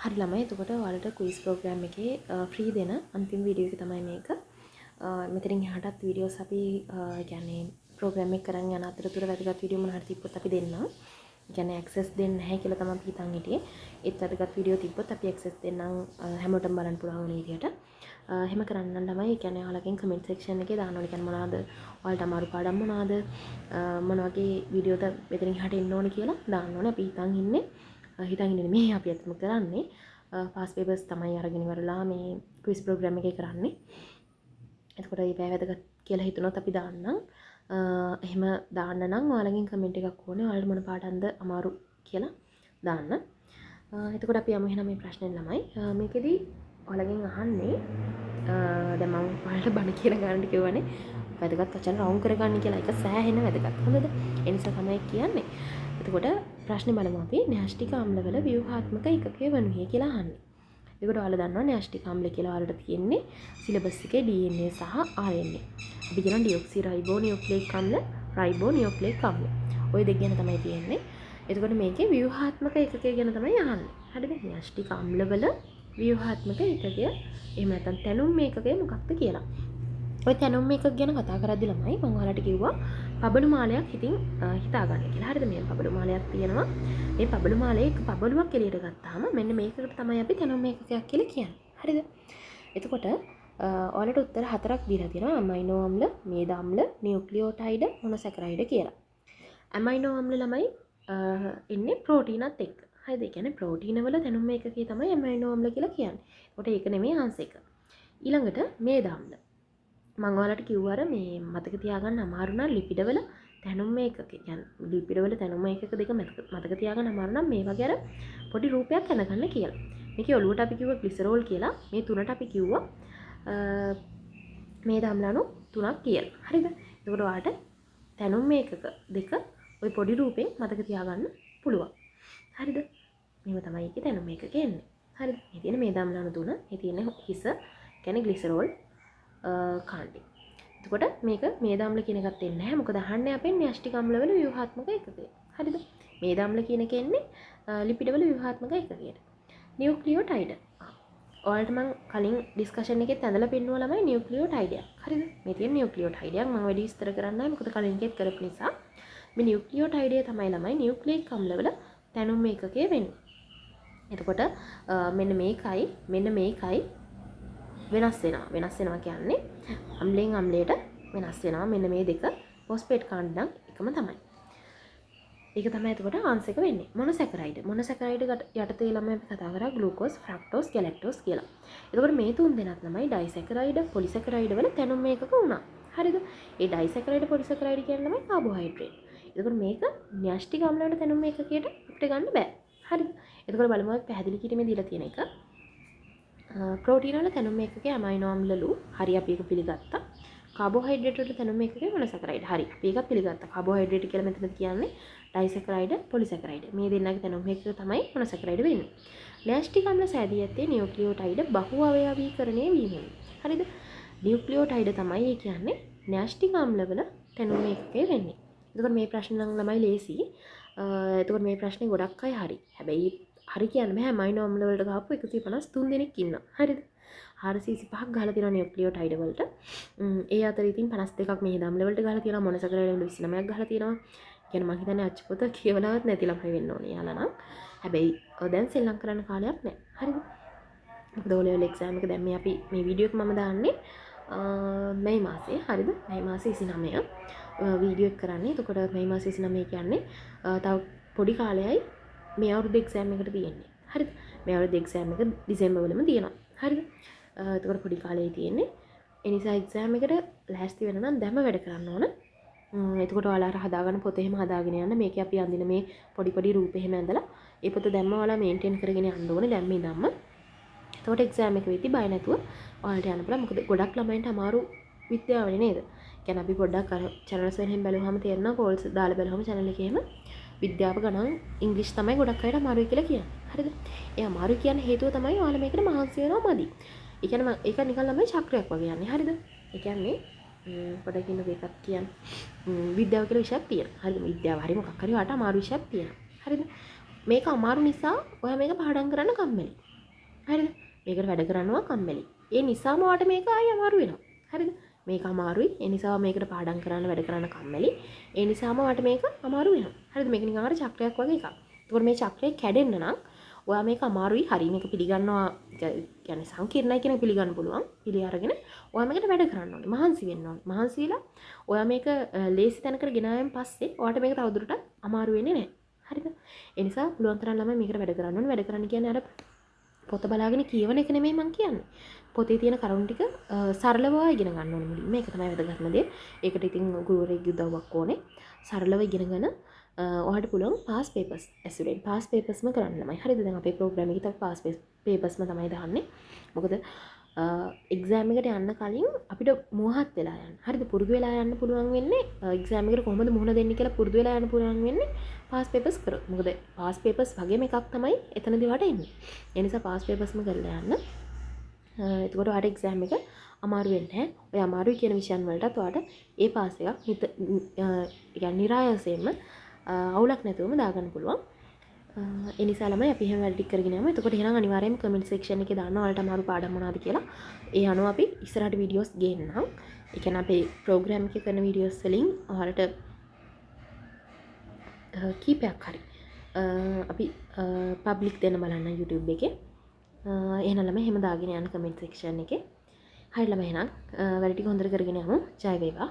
හරි ළමයි එතකොට ඔයාලට ක්විස් ප්‍රෝග්‍රෑම් එකේ ෆ්‍රී දෙන අන්තිම වීඩියෝ එක තමයි මේක. මෙතනින් එහාටත් වීඩියෝස් අපි කියන්නේ ප්‍රෝග්‍රෑම් එක කරන් යන අතරතුර වැදගත් වීඩියෝ මොනවා හරි තිබ්බොත් අපි දෙන්නම්. කියන්නේ ඇක්සස් දෙන්නේ නැහැ කියලා තමයි අපි හිතන් හිටියේ. ඒත් වැදගත් වීඩියෝ තිබ්බොත් අපි ඇක්සස් දෙන්නම් හැමෝටම බලන්න පුළුවන් වෙන විදියට. එහෙම කරන්න ළමයි කියන්නේ ඔයාලගෙන් කමෙන්ට් සෙක්ෂන් එකේ දාන්න ඕනේ. කියන්නේ මොනවාද ඔයාලට අමාරු පාඩම් මොනවාද මොන වගේ වීඩියෝද මෙතනින් එහාට එන්න ඕනේ කියලා දාන්න ඕනේ. අපි හිතන් ඉන්නේ මේ අපි අතම කරන්නේ පාස් පේපර්ස් තමයි අරගෙන ඉවරලා මේ ක්විස් ප්‍රෝග්‍රෑම් එකේ කරන්නේ. එතකොට මේ පැය වැදගත් කියලා හිතුනොත් අපි දාන්නම්. එහෙම දාන්න නම් ඔයාලගෙන් කමෙන්ට් එකක් ඕනේ. ඔයාලට මොන පාඩම්ද අමාරු කියලා දාන්න. එතකොට අපි යමු එහෙනම් මේ ප්‍රශ්නේ ළමයි. මේකෙදි ඔයාලගෙන් අහන්නේ දැන් මම ඔයාලට බණ කියන ගානට කියවනේ වැදගත් වචන රවුම් කරගන්න කියලා. ඒක සෑහෙන වැදගත්. හොඳද? ඒ නිසා තමයි කියන්නේ. එතකොට ප්‍රශ්නේ බලමු අපි න්‍යෂ්ටික අම්ලවල ව්‍යුහාත්මක ඒකකය වනුයේ කියලා අහන්නේ. ඒකට ඔයාලා දන්නවා න්‍යෂ්ටික අම්ල කියලා ඔයාලට තියෙන්නේ සිලබස් එකේ DNA සහ RNA. අපි කියනවා ඩිऑක්සි රයිබෝ නියුක්ලියික් අම්ල, රයිබෝ නියුක්ලියික් අම්ල. ওই දෙක ගැන තමයි තියෙන්නේ. එතකොට මේකේ ව්‍යුහාත්මක ඒකකය ගැන තමයි අහන්නේ. හරිද? න්‍යෂ්ටික අම්ලවල ව්‍යුහාත්මක ඒකකය එහෙම නැත්නම් තැනුම් ඒකකය මොකක්ද කියලා. ඔය තැනුම් එකක් ගැන කතා කරද්දි ළමයි මම ඔයාලට කිව්වා පබළු මාලයක් හිතින් හිතා ගන්න කියලා. හරිද? මේ පබළු මාලයක් තියෙනවා. මේ පබළු මාලේ එක පබළුවක් එළියට ගත්තාම මෙන්න මේකට තමයි අපි තැනුම් ඒකකයක් කියලා කියන්නේ. හරිද? එතකොට ඔයාලට උත්තර හතරක් දීලා තියෙනවා. ඇමයිනෝ අම්ල, මේද අම්ල, නියුක්ලියෝටයිඩ, මොනොසැකරයිඩ කියලා. ඇමයිනෝ අම්ල ළමයි එන්නේ ප්‍රෝටීනත් එක්ක. හරිද? ඒ කියන්නේ ප්‍රෝටීන වල තැනුම් ඒකකය තමයි ඇමයිනෝ අම්ල කියලා කියන්නේ. ඒකට ඒක නෙමෙයි ආන්සර් එක. ඊළඟට මේද අම්ල මම ඔයාලට කිව්වා අර මේ මතක තියාගන්න අමාරු නම් ලිපිඩවල තැනුම් ඒකක කියන්නේ ලිපිඩවල තැනුම් ඒකක දෙක මතක තියාගන්න අමාරු නම් මේ වගේ අර පොඩි රූපයක් අඳගන්න කියලා. මේකේ ඔළුවට අපි කිව්වා ග්ලිසරෝල් කියලා. මේ තුනට අපි කිව්වා මේ දම්ලණු තුනක් කියලා. හරිද? එතකොට ඔයාලට තැනුම් ඒකක දෙක ওই පොඩි රූපෙන් මතක තියාගන්න පුළුවන්. හරිද? මේව තමයි ඒකේ තැනුම් ඒකක එන්නේ. හරිද? මේ තියෙන මේ දම්ලණු තුන, මේ තියෙන හිස කියන්නේ ග්ලිසරෝල් කාණ්ඩේ. එතකොට මේක මේද අම්ල කියන එකත් එන්නේ නැහැ. මොකද අහන්නේ අපෙන් න්‍යෂ්ටික අම්ලවල ව්‍යුහාත්මක ඒකකය. හරිද? මේද අම්ල කියන එක එන්නේ ලිපිඩවල ව්‍යුහාත්මක ඒකකයට. නියුක්ලියෝටයිඩ. ඔයාලට මම කලින් ඩිස්කෂන් එකෙත් ඇඳලා පෙන්නුවා ළමයි නියුක්ලියෝටයිඩයක්. හරිද? මේ තියෙන නියුක්ලියෝටයිඩයක් මම වැඩි විස්තර කරන්නේ නැහැ. මොකද කලින් එකෙත් කරපු නිසා. මේ නියුක්ලියෝටයිඩය තමයි ළමයි නියුක්ලියික් අම්ලවල තැනුම් ඒකකය වෙන්නේ. එතකොට මෙන්න මේකයි වෙනස් වෙනවා කියන්නේ අම්ලයෙන් අම්ලයට වෙනස් වෙනවා. මෙන්න මේ දෙක ෆොස්ෆේට් කාණ්ඩ නම් එකම තමයි. ඒක තමයි එතකොට ආන්සර් එක වෙන්නේ. මොනොසැකරයිඩ් යටතේ ළමයි අපි කතා කරා ග්ලූකෝස්, ෆ්‍රක්ටෝස්, ගැලැක්ටෝස් කියලා. එතකොට මේ තුන් දෙනාත් තමයි ඩයිසැකරයිඩ්, පොලිසැකරයිඩ් වල තැනුම් ඒකක වුණා. හරිද? ඒ ඩයිසැකරයිඩ්, පොලිසැකරයිඩ් කියන්නේ තමයි කාබෝහයිඩ්‍රේට්. එතකොට මේක න්‍යෂ්ටික අම්ල වල තැනුම් ඒකකයට අපිට ගන්න බෑ. හරිද? එතකොට බලමු අපි පැහැදිලි කිරීමේ දීලා තියෙන එක. ප්‍රෝටීන වල තැනුම් ඒකකය ඇමයිනෝ අම්ලලු. හරි අපි ඒක පිළිගත්තා. කාබෝහයිඩ්‍රේට් වල තැනුම් ඒකකය මොනොසැකරයිඩ්. හරි. අපි ඒක පිළිගත්තා. කාබෝහයිඩ්‍රේට් කියලා මෙතන කියන්නේ ඩයිසැකරයිඩ්, පොලිසැකරයිඩ්. මේ දෙන්නගේ තැනුම් ඒකක තමයි මොනොසැකරයිඩ් වෙන්නේ. න්‍යෂ්ටික අම්ල සෑදී ඇත්තේ නියුක්ලියෝටයිඩ් බහු අවයවීකරණය වීමෙන්. හරිද? නියුක්ලියෝටයිඩ් තමයි ඒ කියන්නේ න්‍යෂ්ටික අම්ලවල තැනුම් ඒකකය වෙන්නේ. එතකොට මේ ප්‍රශ්න නම් ළමයි ලේසි. එතකොට මේ ප්‍රශ්නේ ගොඩක් අය හරි. හැබැයි හරි කියන්න බෑ. ඇමයිනෝ අම්ල වලට ගහපු 153 දෙනෙක් ඉන්නවා. හරිද? 425ක් ගහලා තියෙනවා නියුක්ලියෝටයිඩ් වලට. ඒ අතර ඉතින් 52ක් මේ දම්ල වලට ගහලා තියෙනවා. මොනොසැකරයිඩ් වල 29ක් ගහලා තියෙනවා. කියන්නේ මම හිතන්නේ අච්චු පොත කියවලවත් නැති ළමයි වෙන්න ඕනේ යාලා නම්. හැබැයි දැන් සෙල්ලම් කරන්න කාලයක් නැහැ. හරිද? මොකද O level exam එක දැන් මේ අපි මේ වීඩියෝ එක මම දාන්නේ මේ මාසේ. හරිද? මේ මාසේ 29 වීඩියෝ එක කරන්නේ. එතකොට මේ මාසේ 29 කියන්නේ තව පොඩි කාලයයි මේ අවුරුදු එක්සෑම් එකට තියෙන්නේ. හරිද? මේ අවුරුදු එක්සෑම් එක දෙසැම්බර් වලම තියෙනවා. හරිද? එතකොට පොඩි කාලේ තියෙන්නේ. ඒ නිසා එක්සෑම් එකට ලෑස්ති වෙන නම් දැම්ම වැඩ කරන්න ඕන. එතකොට ඔයාලා හදාගන්න පොත එහෙම හදාගෙන යන්න. මේකේ අපි අඳින මේ පොඩි රූප එහෙම ඇඳලා ඒ පොත දැම්ම ඔයාලා මේන්ටේන් කරගෙන යන්න ඕනේ දැන් මේ ඉඳන්ම. එතකොට එක්සෑම් එක වෙද්දි බය නැතුව ඔයාලට යන්න පුළුවන්. මොකද ගොඩක් ළමයින්ට අමාරු විද්‍යාවනේ නේද? කියන්නේ අපි පොඩ්ඩක් අර channels වලින් බැලුවාම තේරෙනවා කෝල්ස් දාලා බැලුවාම channel එකේ එහෙම විද්‍යාව ගණන් ඉංග්‍රීසි තමයි ගොඩක් අයට අමාරුයි කියලා කියන්නේ. හරිද? ඒ අමාරු කියන හේතුව තමයි ඔයාලා මේකට මහන්සි වෙනවා මදි. ඒ කියන්නේ ඒක නිකන් ළමයි චක්‍රයක් වගේ යන්නේ. හරිද? ඒ කියන්නේ පොඩ්ඩක් ඉන්න එකක් කියන්නේ විද්‍යාව කියලා විෂයක් තියෙනවා. හරිද? විද්‍යාව හරි මොකක් හරි ඔයාලට අමාරු විෂයක් තියෙනවා. හරිද? මේක අමාරු නිසා ඔයා මේක පාඩම් කරන්න කම්මැලි. හරිද? මේකට වැඩ කරනවා කම්මැලි. ඒ නිසාම වට මේක ආයි අමාරු වෙනවා. හරිද? මේක අමාරුයි. ඒ නිසා මේකට පාඩම් කරන්න වැඩ කරන්න කම්මැලි. ඒ නිසාම වට මේක අමාරු වෙනවා. හරිද? මේක නිකන් අර චක්‍රයක් වගේ එකක්. එතකොට මේ චක්‍රය කැඩෙන්න නම් ඔයා මේක අමාරුයි හරි මේක පිළිගන්නවා කියන්නේ සංකීර්ණයි කියන පිළිගන්න පුළුවන්. පිළි අරගෙන ඔයා මේකට වැඩ කරන්න ඕනේ. මහන්සි වෙන්න ඕනේ. මහන්සි වෙලා ඔයා මේක ලේසි තැනකට ගෙනාවෙන් පස්සේ ඔයාට මේක තවදුරටත් අමාරු වෙන්නේ නැහැ. හරිද? ඒ නිසා පුළුවන් තරම් ළමයි මේකට වැඩ කරන්න ඕනේ. වැඩ කරන්න කියන්නේ අර පොත බලාගෙන කියවන එක නෙමෙයි මං කියන්නේ. පොතේ තියෙන කරුණු ටික සරලව ඉගෙන ගන්න ඕනේ මුලින්ම. මේක තමයි වැදගත්ම දේ. ඒකට ඉතින් ගුරුවරයෙක්ගේ උදව්වක් ඕනේ. සරලව ඉගෙනගෙන ඔයාලට පුළුවන් පාස් පේපර්ස් ඇසුරෙන් පාස් පේපර්ස්ම කරන්න ළමයි. හරිද? දැන් අපේ ප්‍රෝග්‍රෑම් එකේ තව පාස් පේපර්ස්ම තමයි දාන්නේ. මොකද එක්සෑම් එකට යන්න කලින් අපිට මොහත් වෙලා යන්න. හරිද? පුරුදු වෙලා යන්න පුළුවන් වෙන්නේ එක්සෑම් එකට කොහොමද මුහුණ දෙන්නේ කියලා පුරුදු වෙලා යන්න පුළුවන් වෙන්නේ පාස් පේපර්ස් කරොත්. මොකද පාස් පේපර්ස් වගේම එකක් තමයි එතනදී වට එන්නේ. ඒ නිසා පාස් පේපර්ස්ම කරලා යන්න. එතකොට ඔයාලට එක්සෑම් එක අමාරු වෙන්නේ නැහැ. ඔය අමාරුයි කියන විෂයන් වලටත් ඔයාලට ඒ පාස් එකක් يعني નિરાයසයෙන්ම අවුලක් නැතුවම දාගන්න පුළුවන්. ඒ නිසා ළමයි අපි එහෙම වැඩ ටික කරගෙන යමු. එතකොට එහෙනම් අනිවාර්යයෙන්ම කමෙන්ට් සෙක්ෂන් එකේ දාන්න ඔයාලට අමාරු පාඩම් මොනවද කියලා. ඒ අනුව අපි ඉස්සරහට වීඩියෝස් ගේන්නම්. ඒ කියන්නේ අපේ ප්‍රෝග්‍රෑම් එකේ කරන වීඩියෝස් වලින් ඔයාලට කීපයක් හරි අපි පබ්ලික් දෙන්න බලන්න YouTube එකේ. එහෙනම් ළමයි එහෙම දාගෙන යන්න කමෙන්ට් සෙක්ෂන් එකේ. හරි ළමයි එහෙනම් වැඩ ටික හොඳට කරගෙන යමු. ජය වේවා.